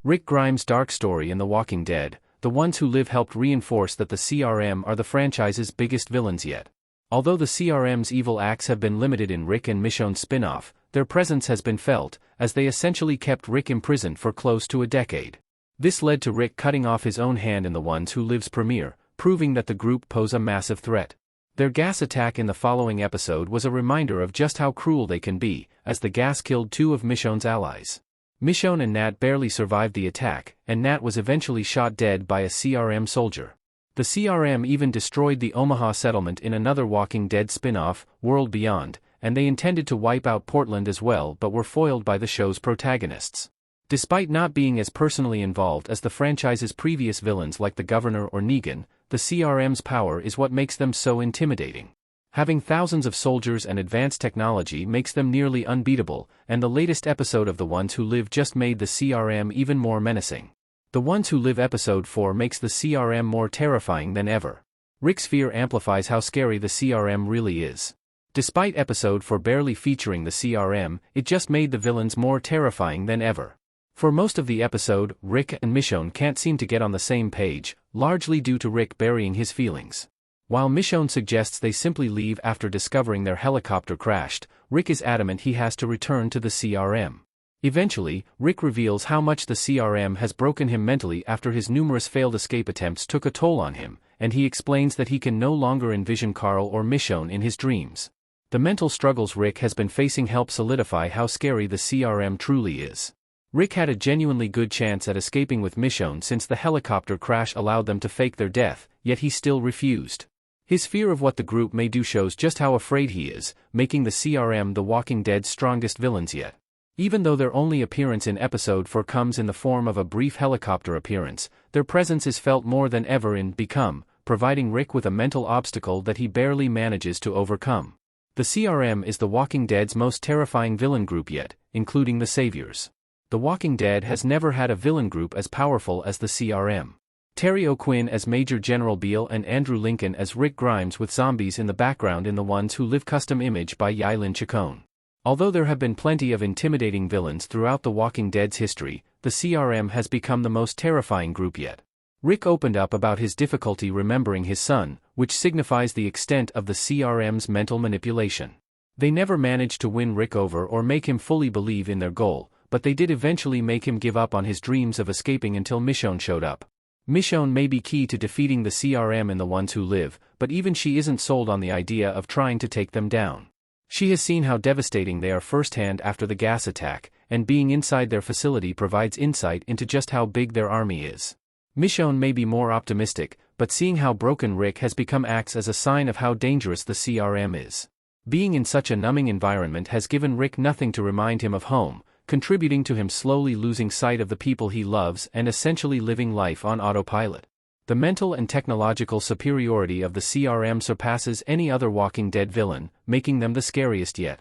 Rick Grimes' dark story in The Walking Dead, The Ones Who Live helped reinforce that the CRM are the franchise's biggest villains yet. Although the CRM's evil acts have been limited in Rick and Michonne's spin-off, their presence has been felt, as they essentially kept Rick imprisoned for close to a decade. This led to Rick cutting off his own hand in The Ones Who Live's premiere, proving that the group pose a massive threat. Their gas attack in the following episode was a reminder of just how cruel they can be, as the gas killed two of Michonne's allies. Michonne and Nat barely survived the attack, and Nat was eventually shot dead by a CRM soldier. The CRM even destroyed the Omaha settlement in another Walking Dead spin-off, World Beyond, and they intended to wipe out Portland as well but were foiled by the show's protagonists. Despite not being as personally involved as the franchise's previous villains like the Governor or Negan, the CRM's power is what makes them so intimidating. Having thousands of soldiers and advanced technology makes them nearly unbeatable, and the latest episode of The Ones Who Live just made the CRM even more menacing. The Ones Who Live episode 4 makes the CRM more terrifying than ever. Rick's fear amplifies how scary the CRM really is. Despite episode 4 barely featuring the CRM, it just made the villains more terrifying than ever. For most of the episode, Rick and Michonne can't seem to get on the same page, largely due to Rick burying his feelings. While Michonne suggests they simply leave after discovering their helicopter crashed, Rick is adamant he has to return to the CRM. Eventually, Rick reveals how much the CRM has broken him mentally after his numerous failed escape attempts took a toll on him, and he explains that he can no longer envision Carl or Michonne in his dreams. The mental struggles Rick has been facing help solidify how scary the CRM truly is. Rick had a genuinely good chance at escaping with Michonne since the helicopter crash allowed them to fake their death, yet he still refused. His fear of what the group may do shows just how afraid he is, making the CRM the Walking Dead's strongest villains yet. Even though their only appearance in episode 4 comes in the form of a brief helicopter appearance, their presence is felt more than ever in Become, providing Rick with a mental obstacle that he barely manages to overcome. The CRM is the Walking Dead's most terrifying villain group yet, including the Saviors. The Walking Dead has never had a villain group as powerful as the CRM. Terry O'Quinn as Major General Beale and Andrew Lincoln as Rick Grimes with zombies in the background in The Ones Who Live custom image by Yailin Chacon. Although there have been plenty of intimidating villains throughout The Walking Dead's history, the CRM has become the most terrifying group yet. Rick opened up about his difficulty remembering his son, which signifies the extent of the CRM's mental manipulation. They never managed to win Rick over or make him fully believe in their goal, but they did eventually make him give up on his dreams of escaping until Michonne showed up. Michonne may be key to defeating the CRM in The Ones Who Live, but even she isn't sold on the idea of trying to take them down. She has seen how devastating they are firsthand after the gas attack, and being inside their facility provides insight into just how big their army is. Michonne may be more optimistic, but seeing how broken Rick has become acts as a sign of how dangerous the CRM is. Being in such a numbing environment has given Rick nothing to remind him of home, contributing to him slowly losing sight of the people he loves and essentially living life on autopilot. The mental and technological superiority of the CRM surpasses any other Walking Dead villain, making them the scariest yet.